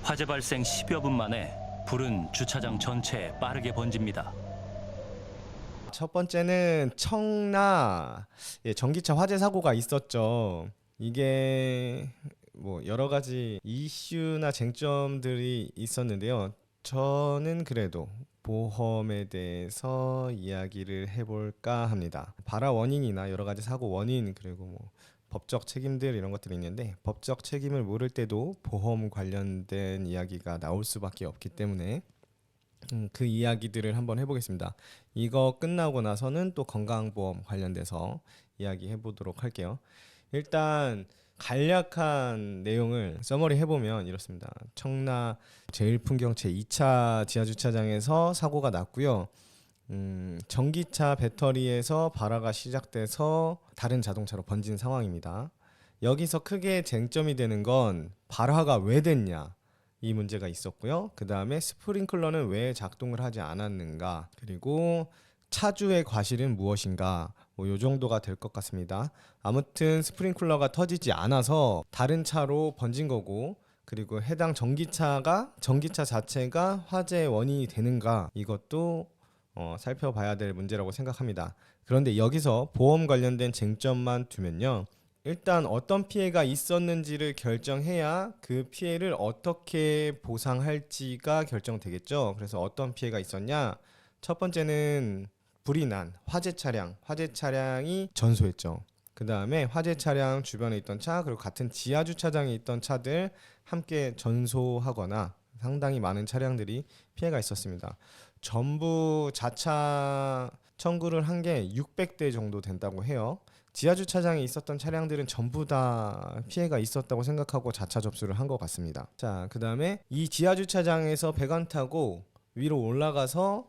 화재 발생 10여 분 만에 불은 주차장 전체에 빠르게 번집니다. 첫 번째는 청라 전기차 화재 사고가 있었죠. 이게 뭐 여러 가지 이슈나 쟁점들이 있었는데요. 저는 그래도 보험에 대해서 이야기를 해볼까 합니다. 발화 원인이나 여러 가지 사고 원인 그리고 뭐 법적 책임들 이런 것들이 있는데 법적 책임을 물을 때도 보험 관련된 이야기가 나올 수밖에 없기 때문에 그 이야기들을 한번 해보겠습니다. 이거 끝나고 나서는 또 건강보험 관련돼서 이야기해 보도록 할게요. 일단 간략한 내용을 서머리 해보면 이렇습니다. 청라 제일풍경채 2차 지하주차장에서 사고가 났고요. 전기차 배터리에서 발화가 시작돼서 다른 자동차로 번진 상황입니다. 여기서 크게 쟁점이 되는 건 발화가 왜 됐냐 이 문제가 있었고요. 그 다음에 스프링클러는 왜 작동을 하지 않았는가, 그리고 차주의 과실은 무엇인가, 뭐 요 정도가 될 것 같습니다. 아무튼 스프링클러가 터지지 않아서 다른 차로 번진 거고, 그리고 해당 전기차 자체가 화재의 원인이 되는가, 이것도 살펴봐야 될 문제라고 생각합니다. 그런데 여기서 보험 관련된 쟁점만 두면요, 일단 어떤 피해가 있었는지를 결정해야 그 피해를 어떻게 보상할지가 결정되겠죠. 그래서 어떤 피해가 있었냐, 첫 번째는 불이 난 화재 차량이 전소했죠. 그 다음에 화재 차량 주변에 있던 차, 그리고 같은 지하 주차장에 있던 차들 함께 전소하거나 상당히 많은 차량들이 피해가 있었습니다. 전부 자차 청구를 한 게 600대 정도 된다고 해요. 지하주차장에 있었던 차량들은 전부 다 피해가 있었다고 생각하고 자차 접수를 한 것 같습니다. 자, 그 다음에 이 지하주차장에서 배관 타고 위로 올라가서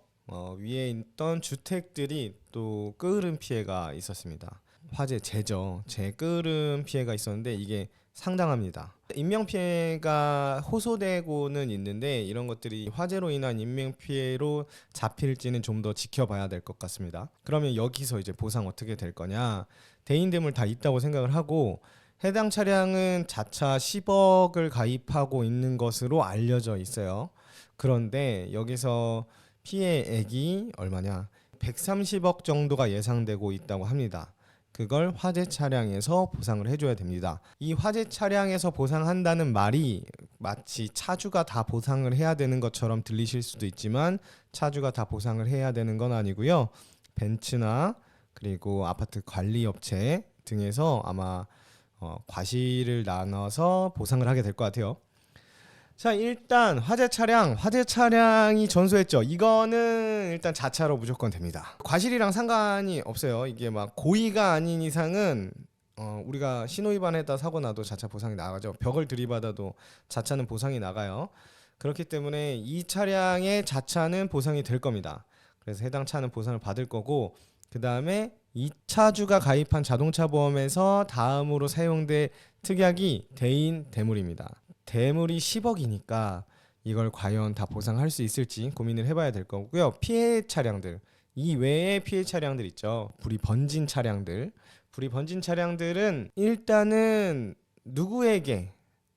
위에 있던 주택들이 또 끄으름 피해가 있었습니다. 화재 재끄으름 피해가 있었는데 이게 상당합니다. 인명피해가 호소되고는 있는데 이런 것들이 화재로 인한 인명피해로 잡힐지는 좀 더 지켜봐야 될 것 같습니다. 그러면 여기서 이제 보상 어떻게 될 거냐, 대인대물 다 있다고 생각을 하고 해당 차량은 자차 10억을 가입하고 있는 것으로 알려져 있어요. 그런데 여기서 피해액이 얼마냐, 130억 정도가 예상되고 있다고 합니다. 그걸 화재 차량에서 보상을 해줘야 됩니다. 이 화재 차량에서 보상한다는 말이 마치 차주가 다 보상을 해야 되는 것처럼 들리실 수도 있지만 차주가 다 보상을 해야 되는 건 아니고요. 벤츠나 그리고 아파트 관리업체 등에서 아마 과실을 나눠서 보상을 하게 될 것 같아요. 자, 일단 화재 차량이 전소했죠. 이거는 일단 자차로 무조건 됩니다. 과실이랑 상관이 없어요. 이게 막 고의가 아닌 이상은 우리가 신호위반했다 사고 나도 자차 보상이 나가죠. 벽을 들이받아도 자차는 보상이 나가요. 그렇기 때문에 이 차량의 자차는 보상이 될 겁니다. 그래서 해당 차는 보상을 받을 거고, 그 다음에 이 차주가 가입한 자동차 보험에서 다음으로 사용될 특약이 대인 대물입니다. 대물이 10억이니까 이걸 과연 다 보상할 수 있을지 고민을 해봐야 될 거고요. 피해 차량들, 이 외에 피해 차량들 있죠. 불이 번진 차량들은 일단은 누구에게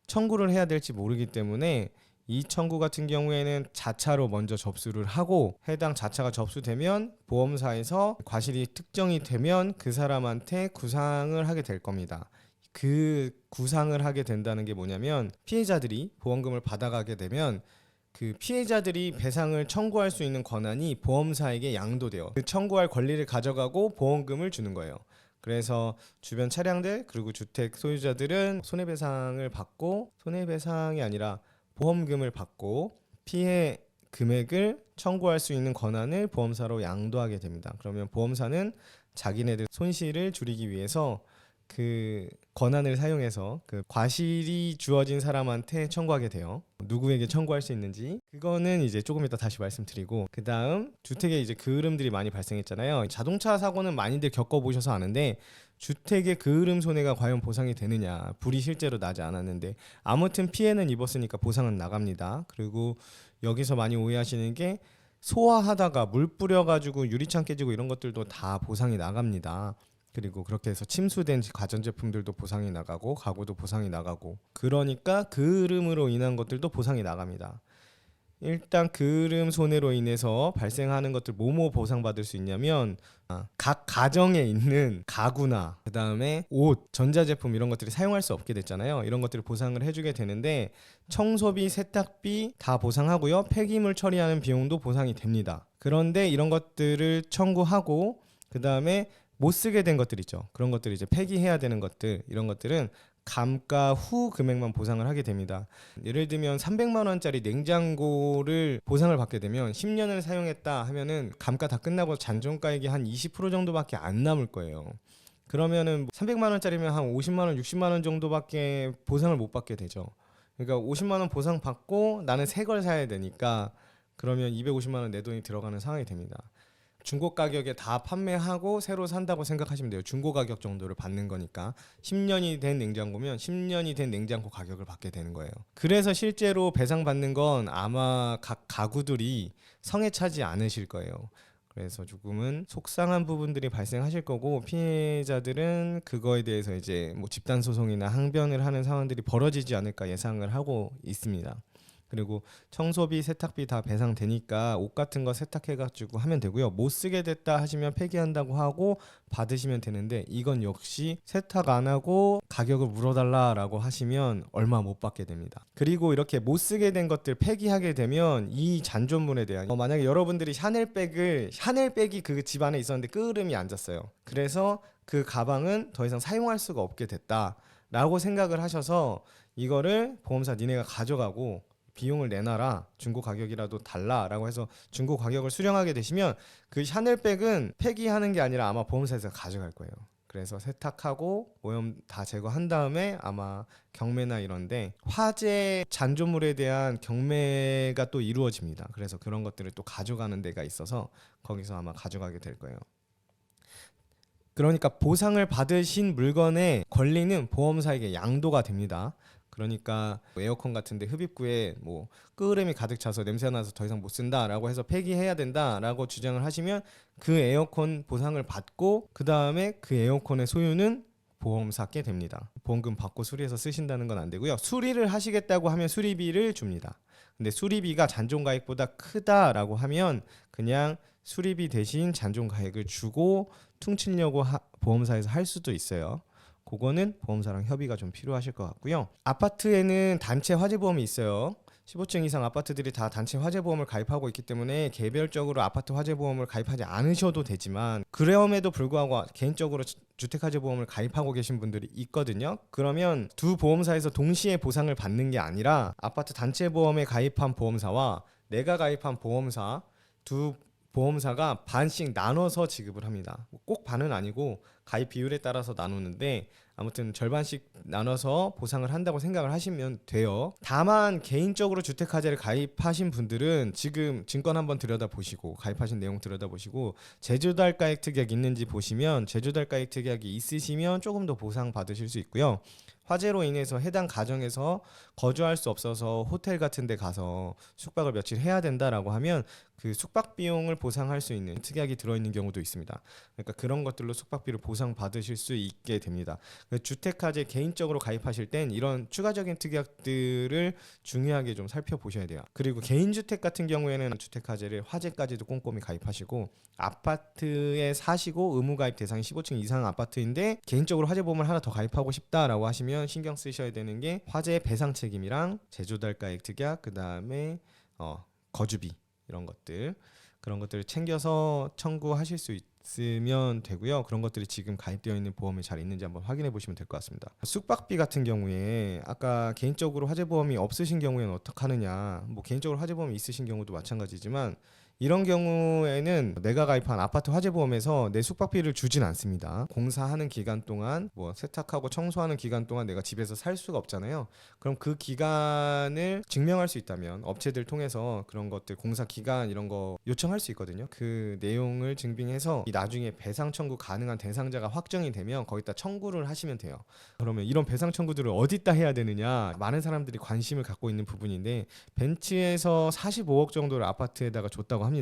청구를 해야 될지 모르기 때문에 이 청구 같은 경우에는 자차로 먼저 접수를 하고, 해당 자차가 접수되면 보험사에서 과실이 특정이 되면 그 사람한테 구상을 하게 될 겁니다. 그 구상을 하게 된다는 게 뭐냐면, 피해자들이 보험금을 받아가게 되면 그 피해자들이 배상을 청구할 수 있는 권한이 보험사에게 양도돼요. 그 청구할 권리를 가져가고 보험금을 주는 거예요. 그래서 주변 차량들 그리고 주택 소유자들은 손해배상을 받고, 손해배상이 아니라 보험금을 받고 피해 금액을 청구할 수 있는 권한을 보험사로 양도하게 됩니다. 그러면 보험사는 자기네들 손실을 줄이기 위해서 그 권한을 사용해서 그 과실이 주어진 사람한테 청구하게 돼요. 누구에게 청구할 수 있는지 그거는 이제 조금 이따 다시 말씀드리고, 그 다음 주택에 이제 그을음들이 많이 발생했잖아요. 자동차 사고는 많이들 겪어보셔서 아는데 주택의 그을음 손해가 과연 보상이 되느냐, 불이 실제로 나지 않았는데 아무튼 피해는 입었으니까 보상은 나갑니다. 그리고 여기서 많이 오해하시는 게 소화하다가 물 뿌려가지고 유리창 깨지고 이런 것들도 다 보상이 나갑니다. 그리고 그렇게 해서 침수된 가전제품들도 보상이 나가고 가구도 보상이 나가고, 그러니까 그을음으로 인한 것들도 보상이 나갑니다. 일단 그을음 손해로 인해서 발생하는 것들 뭐뭐 보상받을 수 있냐면, 각 가정에 있는 가구나 그 다음에 옷, 전자제품 이런 것들이 사용할 수 없게 됐잖아요. 이런 것들을 보상을 해주게 되는데, 청소비, 세탁비 다 보상하고요. 폐기물 처리하는 비용도 보상이 됩니다. 그런데 이런 것들을 청구하고 그 다음에 못 쓰게 된 것들 있죠. 그런 것들 이제 폐기해야 되는 것들, 이런 것들은 감가 후 금액만 보상을 하게 됩니다. 예를 들면 300만 원짜리 냉장고를 보상을 받게 되면 10년을 사용했다 하면은 감가 다 끝나고 잔존가액이 한 20% 정도밖에 안 남을 거예요. 그러면은 300만 원짜리면 한 50만 원, 60만 원 정도밖에 보상을 못 받게 되죠. 그러니까 50만 원 보상 받고 나는 새 걸 사야 되니까, 그러면 250만 원 내 돈이 들어가는 상황이 됩니다. 중고 가격에 다 판매하고 새로 산다고 생각하시면 돼요. 중고 가격 정도를 받는 거니까. 10년이 된 냉장고면 10년이 된 냉장고 가격을 받게 되는 거예요. 그래서 실제로 배상받는 건 아마 각 가구들이 성에 차지 않으실 거예요. 그래서 조금은 속상한 부분들이 발생하실 거고, 피해자들은 그거에 대해서 이제 뭐 집단 소송이나 항변을 하는 상황들이 벌어지지 않을까 예상을 하고 있습니다. 그리고 청소비, 세탁비 다 배상되니까 옷 같은 거 세탁해가지고 하면 되고요. 못 쓰게 됐다 하시면 폐기한다고 하고 받으시면 되는데, 이건 역시 세탁 안 하고 가격을 물어달라라고 하시면 얼마 못 받게 됩니다. 그리고 이렇게 못 쓰게 된 것들 폐기하게 되면 이 잔존물에 대한, 만약에 여러분들이 샤넬백이 그 집 안에 있었는데 끄름이 앉았어요. 그래서 그 가방은 더 이상 사용할 수가 없게 됐다라고 생각을 하셔서 이거를 보험사 니네가 가져가고 비용을 내놔라, 중고 가격이라도 달라라고 해서 중고 가격을 수령하게 되시면, 그 샤넬백은 폐기하는 게 아니라 아마 보험사에서 가져갈 거예요. 그래서 세탁하고 오염 다 제거한 다음에 아마 경매나 이런데 화재 잔존물에 대한 경매가 또 이루어집니다. 그래서 그런 것들을 또 가져가는 데가 있어서 거기서 아마 가져가게 될 거예요. 그러니까 보상을 받으신 물건의 권리는 보험사에게 양도가 됩니다. 그러니까 에어컨 같은데 흡입구에 뭐 끄름이 가득 차서 냄새가 나서 더 이상 못 쓴다라고 해서 폐기해야 된다라고 주장을 하시면 그 에어컨 보상을 받고, 그 다음에 그 에어컨의 소유는 보험사께 됩니다. 보험금 받고 수리해서 쓰신다는 건 안 되고요. 수리를 하시겠다고 하면 수리비를 줍니다. 근데 수리비가 잔존가액보다 크다라고 하면 그냥 수리비 대신 잔존가액을 주고 퉁치려고 보험사에서 할 수도 있어요. 그거는 보험사랑 협의가 좀 필요하실 것 같고요. 아파트에는 단체 화재보험이 있어요. 15층 이상 아파트들이 다 단체 화재보험을 가입하고 있기 때문에 개별적으로 아파트 화재보험을 가입하지 않으셔도 되지만, 그럼에도 불구하고 개인적으로 주택화재보험을 가입하고 계신 분들이 있거든요. 그러면 두 보험사에서 동시에 보상을 받는 게 아니라 아파트 단체보험에 가입한 보험사와 내가 가입한 보험사, 두 보험사가 반씩 나눠서 지급을 합니다. 꼭 반은 아니고 가입 비율에 따라서 나누는데, 아무튼 절반씩 나눠서 보상을 한다고 생각을 하시면 돼요. 다만 개인적으로 주택화재를 가입하신 분들은 지금 증권 한번 들여다보시고, 가입하신 내용 들여다보시고 제조달가액 특약 있는지 보시면, 제조달가액 특약이 있으시면 조금 더 보상 받으실 수 있고요. 화재로 인해서 해당 가정에서 거주할 수 없어서 호텔 같은 데 가서 숙박을 며칠 해야 된다라고 하면 그 숙박 비용을 보상할 수 있는 특약이 들어있는 경우도 있습니다. 그러니까 그런 것들로 숙박비를 보상받으실 수 있게 됩니다. 주택화재 개인적으로 가입하실 땐 이런 추가적인 특약들을 중요하게 좀 살펴보셔야 돼요. 그리고 개인주택 같은 경우에는 주택화재를 화재까지도 꼼꼼히 가입하시고, 아파트에 사시고 의무가입 대상이 15층 이상 아파트인데 개인적으로 화재보험을 하나 더 가입하고 싶다라고 하시면 신경 쓰셔야 되는 게 화재 배상 책임이랑 제조달가액 특약, 그 다음에 거주비, 이런 것들, 그런 것들을 챙겨서 청구하실 수 있으면 되고요. 그런 것들이 지금 가입되어 있는 보험이 잘 있는지 한번 확인해 보시면 될 것 같습니다. 숙박비 같은 경우에 아까 개인적으로 화재보험이 없으신 경우에는 어떻게 하느냐, 뭐 개인적으로 화재보험이 있으신 경우도 마찬가지지만, 이런 경우에는 내가 가입한 아파트 화재보험에서 내 숙박비를 주진 않습니다. 공사하는 기간 동안, 뭐 세탁하고 청소하는 기간 동안 내가 집에서 살 수가 없잖아요. 그럼 그 기간을 증명할 수 있다면 업체들 통해서 그런 것들 공사 기간 이런 거 요청할 수 있거든요. 그 내용을 증빙해서 나중에 배상 청구 가능한 대상자가 확정이 되면 거기다 청구를 하시면 돼요. 그러면 이런 배상 청구들을 어디다 해야 되느냐, 많은 사람들이 관심을 갖고 있는 부분인데, 벤츠에서 45억 정도를 아파트에다가 줬다고 합니다.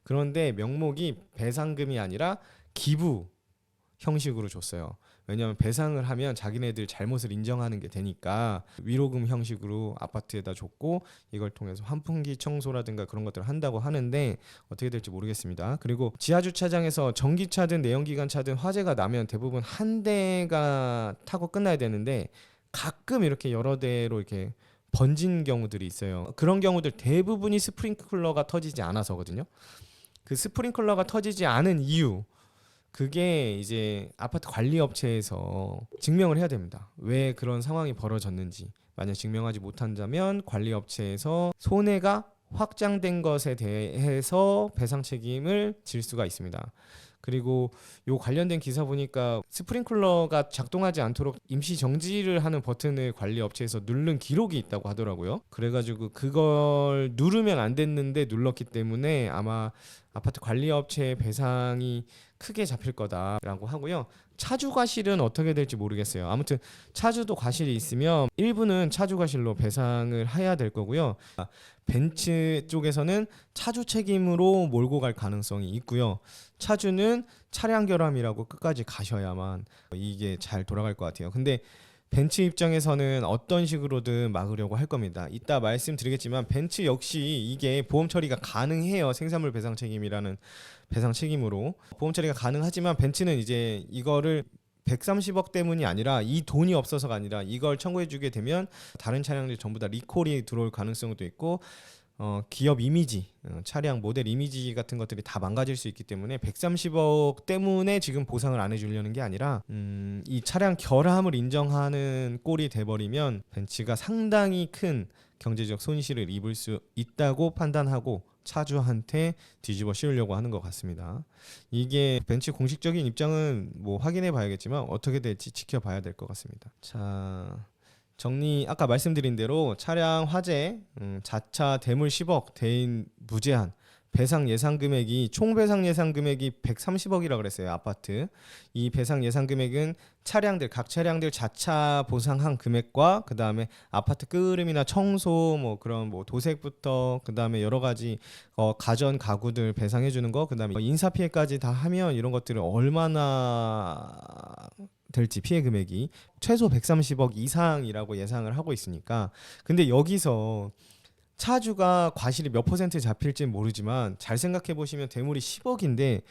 그런데 명목이 배상금이 아니라 기부, 형식으로 줬어요. 왜냐하면 배상을 하면 자기네들 잘못을 인정하는 게 되니까 위로금 형식으로 아파트에다 줬고 이걸 통해서 환풍기 청소라든가 그런 것들을 한다고 하는데 어떻게 될지 모르겠습니다. 그리고 지하주차장에서 전기차든 내연기관차든 화재가 나면 대부분 한 대가 타고 끝나야 되는데 가끔 이렇게 여러 대로 이렇게 번진 경우들이 있어요. 그런 경우들 대부분이 스프링클러가 터지지 않아서거든요. 그 스프링클러가 터지지 않은 이유, 그게 이제 아파트 관리 업체에서 증명을 해야 됩니다. 왜 그런 상황이 벌어졌는지. 만약 증명하지 못한다면 관리 업체에서 손해가 확장된 것에 대해서 배상 책임을 질 수가 있습니다. 그리고 요 관련된 기사 보니까 스프링클러가 작동하지 않도록 임시 정지를 하는 버튼을 관리 업체에서 누른 기록이 있다고 하더라고요. 그래가지고 그걸 누르면 안 됐는데 눌렀기 때문에 아마 아파트 관리 업체의 배상이 크게 잡힐 거다라고 하고요. 차주 과실은 어떻게 될지 모르겠어요. 아무튼 차주도 과실이 있으면 일부는 차주 과실로 배상을 해야 될 거고요. 벤츠 쪽에서는 차주 책임으로 몰고 갈 가능성이 있고요. 차주는 차량 결함이라고 끝까지 가셔야만 이게 잘 돌아갈 것 같아요. 근데 벤츠 입장에서는 어떤 식으로든 막으려고 할 겁니다. 이따 말씀드리겠지만 벤츠 역시 이게 보험 처리가 가능해요. 생산물 배상 책임이라는 배상 책임으로 보험 처리가 가능하지만 벤츠는 이제 이거를 130억 때문이 아니라 이 돈이 없어서가 아니라 이걸 청구해주게 되면 다른 차량들 전부 다 리콜이 들어올 가능성도 있고 기업 이미지, 차량 모델 이미지 같은 것들이 다 망가질 수 있기 때문에 130억 때문에 지금 보상을 안 해주려는 게 아니라 이 차량 결함을 인정하는 꼴이 돼버리면 벤츠가 상당히 큰 경제적 손실을 입을 수 있다고 판단하고 차주한테 뒤집어 씌우려고 하는 것 같습니다. 이게 벤츠 공식적인 입장은 뭐 확인해 봐야겠지만 어떻게 될지 지켜봐야 될 것 같습니다. 자, 정리 아까 말씀드린 대로 차량 화재, 자차 대물 10억, 대인 무제한, 배상 예상 금액이 총 배상 예상 금액이 130억이라 그랬어요. 아파트. 이 배상 예상 금액은 차량들 각 차량들 자차 보상한 금액과 그다음에 아파트 끄름이나 청소 뭐 그런 뭐 도색부터 그다음에 여러 가지 가전 가구들 배상해 주는 거 그다음에 인사 피해까지 다 하면 이런 것들을 얼마나 될지 피해 금액이 최소 130억 이상이라고 예상을 하고 있으니까 근데 여기서 차주가 과실이 몇 퍼센트 잡힐지는 모르지만 잘 생각해 보시면 대물이 10억인데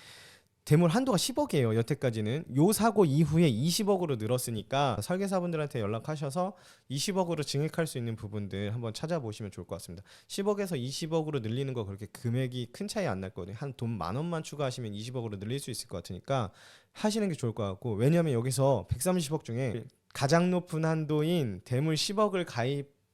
대물 한도가 10억이에요. 여태까지는 요 사고 이후에 20억으로 늘었으니까 설계사분들한테 연락하셔서 20억으로 증액할 수 있는 부분들 한번 찾아보시면 좋을 것 같습니다. 10억에서 20억으로 늘리는 거 그렇게 금액이 큰 차이 안 날 거거든요. 한 돈 10,000원만 추가하시면 20억으로 늘릴 수 있을 것 같으니까 하시는 게 좋을 것 같고 왜냐하면 여기서 130억 중에 가장 높은 한도인 대물 10억을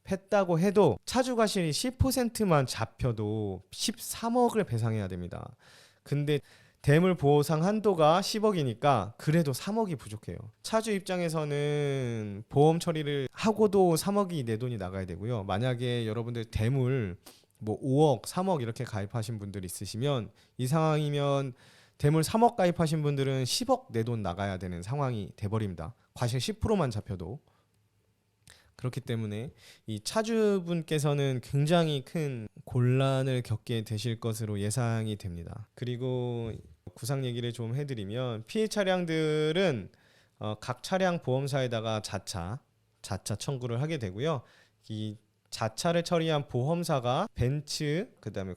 했다고 해도 차주 과실이 10%만 잡혀도 13억을 배상해야 됩니다. 근데 대물 보상 한도가 10억이니까 그래도 3억이 부족해요. 차주 입장에서는 보험 처리를 하고도 3억이 내 돈이 나가야 되고요. 만약에 여러분들 대물 뭐 5억, 3억 이렇게 가입하신 분들 있으시면 이 상황이면 대물 3억 가입하신 분들은 10억 내 돈 나가야 되는 상황이 돼버립니다. 과실 10%만 잡혀도. 그렇기 때문에 이 차주분께서는 굉장히 큰 곤란을 겪게 되실 것으로 예상이 됩니다. 그리고 구상 얘기를 좀 해드리면 피해 차량들은 각 차량 보험사에다가 자차 청구를 하게 되고요. 이 자차를 처리한 보험사가 벤츠 그다음에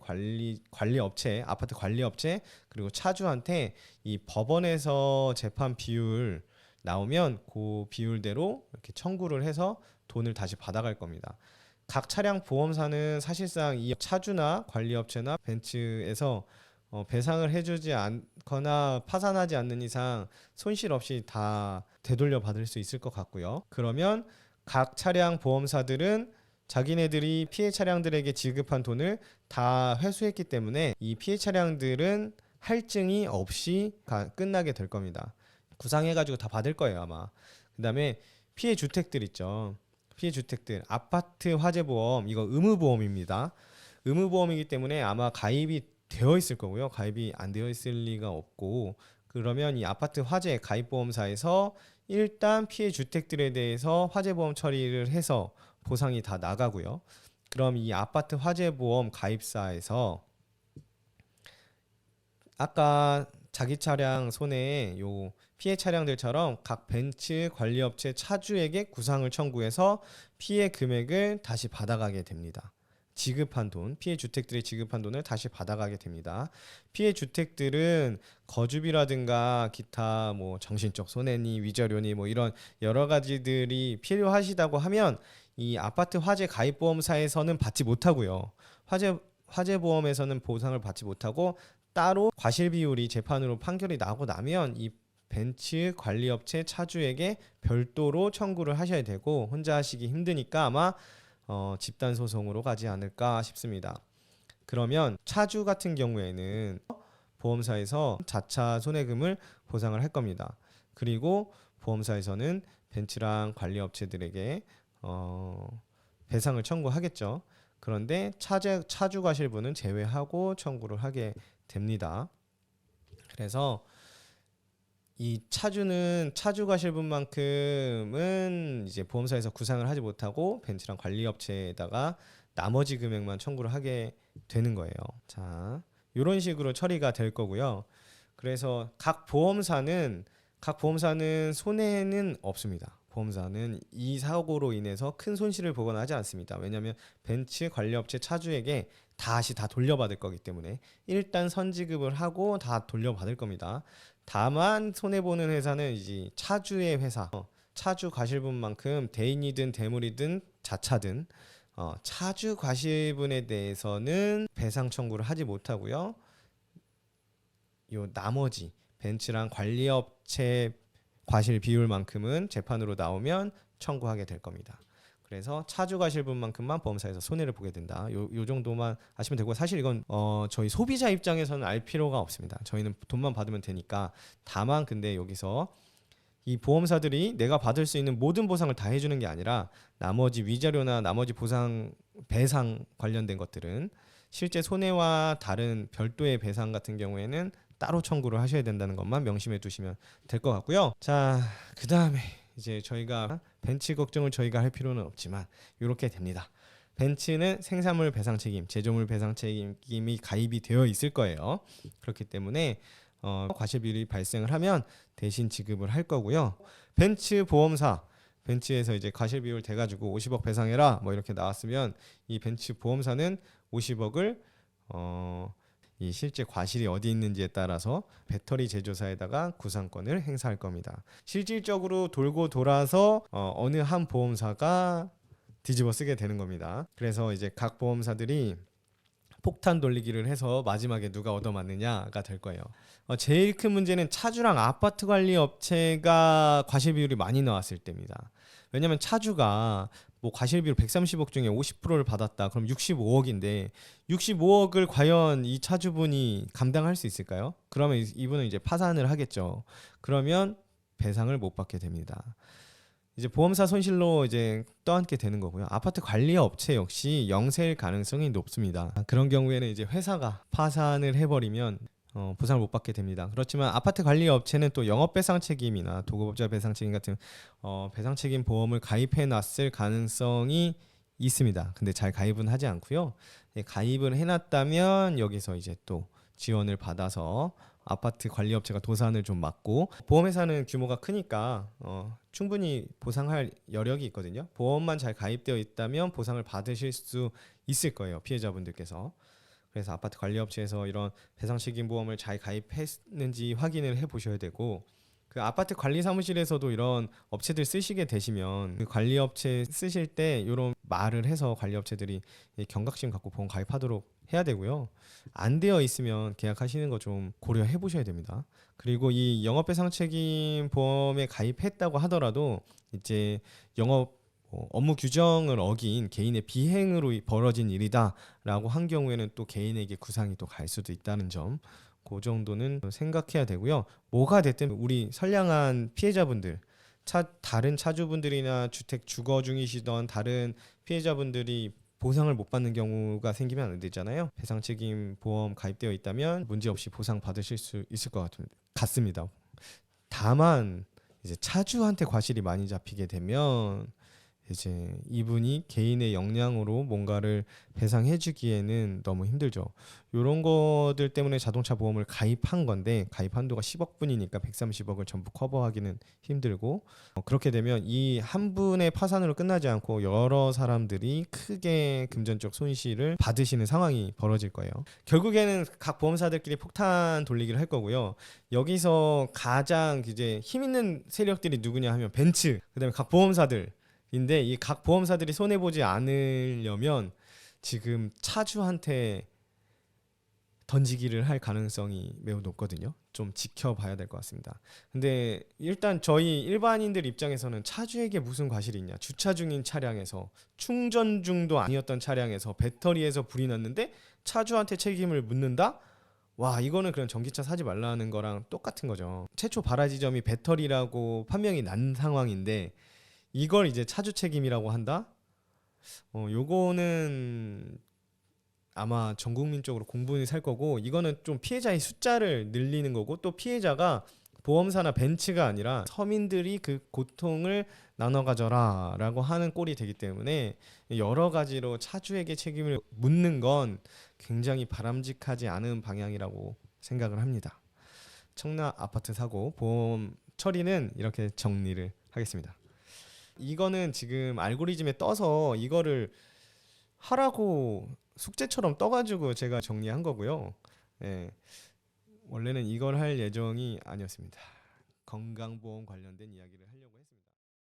관리 업체, 아파트 관리 업체 그리고 차주한테 이 법원에서 재판 비율 나오면 그 비율대로 이렇게 청구를 해서 돈을 다시 받아갈 겁니다. 각 차량 보험사는 사실상 이 차주나 관리업체나 벤츠에서 배상을 해주지 않거나 파산하지 않는 이상 손실 없이 다 되돌려 받을 수 있을 것 같고요. 그러면 각 차량 보험사들은 자기네들이 피해 차량들에게 지급한 돈을 다 회수했기 때문에 이 피해 차량들은 할증이 없이 끝나게 될 겁니다. 구상해가지고 다 받을 거예요 아마. 그 다음에 피해 주택들 있죠. 피해 주택들 아파트 화재보험 이거 의무보험입니다. 의무보험이기 때문에 아마 가입이 되어 있을 거고요. 가입이 안 되어 있을 리가 없고 그러면 이 아파트 화재 가입보험사에서 일단 피해 주택들에 대해서 화재보험 처리를 해서 보상이 다 나가고요. 그럼 이 아파트 화재보험 가입사에서 아까 자기 차량 손해에 요 피해 차량들처럼 각 벤츠 관리업체 차주에게 구상을 청구해서 피해 금액을 다시 받아가게 됩니다. 지급한 돈, 피해 주택들이 지급한 돈을 다시 받아가게 됩니다. 피해 주택들은 거주비라든가 기타 뭐 정신적 손해니 위자료니 뭐 이런 여러 가지들이 필요하시다고 하면 이 아파트 화재 가입 보험사에서는 받지 못하고요. 화재 보험에서는 보상을 받지 못하고 따로 과실 비율이 재판으로 판결이 나고 나면 이 벤츠 관리업체 차주에게 별도로 청구를 하셔야 되고 혼자 하시기 힘드니까 아마 집단 소송으로 가지 않을까 싶습니다. 그러면 차주 같은 경우에는 보험사에서 자차 손해금을 보상을 할 겁니다. 그리고 보험사에서는 벤츠랑 관리업체들에게 배상을 청구하겠죠. 그런데 차주 과실분은 제외하고 청구를 하게 됩니다. 그래서 이 차주는 차주 과실분만큼은 이제 보험사에서 구상을 하지 못하고 벤츠랑 관리업체에다가 나머지 금액만 청구를 하게 되는 거예요. 자, 이런 식으로 처리가 될 거고요. 그래서 각 보험사는 손해는 없습니다. 보험사는 이 사고로 인해서 큰 손실을 보거나 하지 않습니다. 왜냐하면 벤츠 관리업체 차주에게 다시 다 돌려받을 거기 때문에 일단 선지급을 하고 다 돌려받을 겁니다. 다만 손해보는 회사는 이제 차주의 회사, 차주 과실분만큼 대인이든 대물이든 자차든 차주 과실분에 대해서는 배상 청구를 하지 못하고요. 요 나머지 벤츠랑 관리업체 과실 비율만큼은 재판으로 나오면 청구하게 될 겁니다. 그래서 차주 과실분만큼만 보험사에서 손해를 보게 된다. 요 정도만 아시면 되고 사실 이건 저희 소비자 입장에서는 알 필요가 없습니다. 저희는 돈만 받으면 되니까. 다만 근데 여기서 이 보험사들이 내가 받을 수 있는 모든 보상을 다 해주는 게 아니라 나머지 위자료나 나머지 보상 배상 관련된 것들은 실제 손해와 다른 별도의 배상 같은 경우에는 따로 청구를 하셔야 된다는 것만 명심해 두시면 될 것 같고요. 자, 그 다음에 이제 저희가 벤츠 걱정을 저희가 할 필요는 없지만 이렇게 됩니다. 벤츠는 생산물 배상 책임, 제조물 배상 책임이 가입이 되어 있을 거예요. 그렇기 때문에 과실 비율이 발생을 하면 대신 지급을 할 거고요. 벤츠 보험사, 벤츠에서 이제 과실 비율 돼가지고 50억 배상해라 뭐 이렇게 나왔으면 이 벤츠 보험사는 50억을 이 실제 과실이 어디 있는지에 따라서 배터리 제조사에다가 구상권을 행사할 겁니다. 실질적으로 돌고 돌아서 어느 한 보험사가 뒤집어 쓰게 되는 겁니다. 그래서 이제 각 보험사들이 폭탄 돌리기를 해서 마지막에 누가 얻어맞느냐가 될 거예요. 제일 큰 문제는 차주랑 아파트 관리 업체가 과실 비율이 많이 나왔을 때입니다. 왜냐하면 차주가 뭐 과실 비율 130억 중에 50%를 받았다. 그럼 65억인데 65억을 과연 이 차주분이 감당할 수 있을까요? 그러면 이분은 이제 파산을 하겠죠. 그러면 배상을 못 받게 됩니다. 이제 보험사 손실로 이제 떠안게 되는 거고요. 아파트 관리 업체 역시 영세일 가능성이 높습니다. 그런 경우에는 이제 회사가 파산을 해버리면 보상을 못 받게 됩니다. 그렇지만 아파트 관리 업체는 또 영업 배상 책임이나 도급업자 배상 책임 같은 배상 책임 보험을 가입해 놨을 가능성이 있습니다. 근데 잘 가입은 하지 않고요. 가입을 해놨다면 여기서 이제 또 지원을 받아서 아파트 관리업체가 도산을 좀 막고, 보험회사는 규모가 크니까 충분히 보상할 여력이 있거든요. 보험만 잘 가입되어 있다면 보상을 받으실 수 있을 거예요, 피해자분들께서. 그래서 아파트 관리업체에서 이런 배상책임보험을 잘 가입했는지 확인을 해보셔야 되고, 그 아파트 관리사무실에서도 이런 업체들 쓰시게 되시면 그 관리업체 쓰실 때 이런 말을 해서 관리업체들이 경각심 갖고 보험 가입하도록 해야 되고요. 안 되어 있으면 계약하시는 거 좀 고려해 보셔야 됩니다. 그리고 이 영업배상책임 보험에 가입했다고 하더라도 이제 영업 업무 규정을 어긴 개인의 비행으로 벌어진 일이다라고 한 경우에는 또 개인에게 구상이 또 갈 수도 있다는 점, 그 정도는 생각해야 되고요. 뭐가 됐든 우리 선량한 피해자분들, 다른 차주분들이나 주택 주거 중이시던 다른 피해자분들이 보상을 못 받는 경우가 생기면 안 되잖아요. 배상책임 보험 가입되어 있다면 문제없이 보상 받으실 수 있을 것 같습니다. 다만 이제 차주한테 과실이 많이 잡히게 되면 이제 이분이 개인의 역량으로 뭔가를 배상해주기에는 너무 힘들죠. 이런 것들 때문에 자동차 보험을 가입한 건데 가입 한도가 10억 분이니까 130억을 전부 커버하기는 힘들고 그렇게 되면 이 한 분의 파산으로 끝나지 않고 여러 사람들이 크게 금전적 손실을 받으시는 상황이 벌어질 거예요. 결국에는 각 보험사들끼리 폭탄 돌리기를 할 거고요. 여기서 가장 이제 힘 있는 세력들이 누구냐 하면 벤츠, 그다음에 각 보험사들인데 이 각 보험사들이 손해 보지 않으려면 지금 차주한테 던지기를 할 가능성이 매우 높거든요. 좀 지켜봐야 될 것 같습니다. 근데 일단 저희 일반인들 입장에서는 차주에게 무슨 과실이 있냐? 주차 중인 차량에서 충전 중도 아니었던 차량에서 배터리에서 불이 났는데 차주한테 책임을 묻는다? 와, 이거는 그냥 전기차 사지 말라는 거랑 똑같은 거죠. 최초 발화 지점이 배터리라고 판명이 난 상황인데 이걸 이제 차주 책임이라고 한다? 요거는 아마 전 국민적으로 공분이 살 거고 이거는 좀 피해자의 숫자를 늘리는 거고 또 피해자가 보험사나 벤츠가 아니라 서민들이 그 고통을 나눠 가져라 라고 하는 꼴이 되기 때문에 여러 가지로 차주에게 책임을 묻는 건 굉장히 바람직하지 않은 방향이라고 생각을 합니다. 청라 아파트 사고 보험 처리는 이렇게 정리를 하겠습니다. 이거는 지금 알고리즘에 떠서 이거를 하라고 숙제처럼 떠가지고 제가 정리한 거고요. 네, 원래는 이걸 할 예정이 아니었습니다. 건강보험 관련된 이야기를 하려고 했습니다.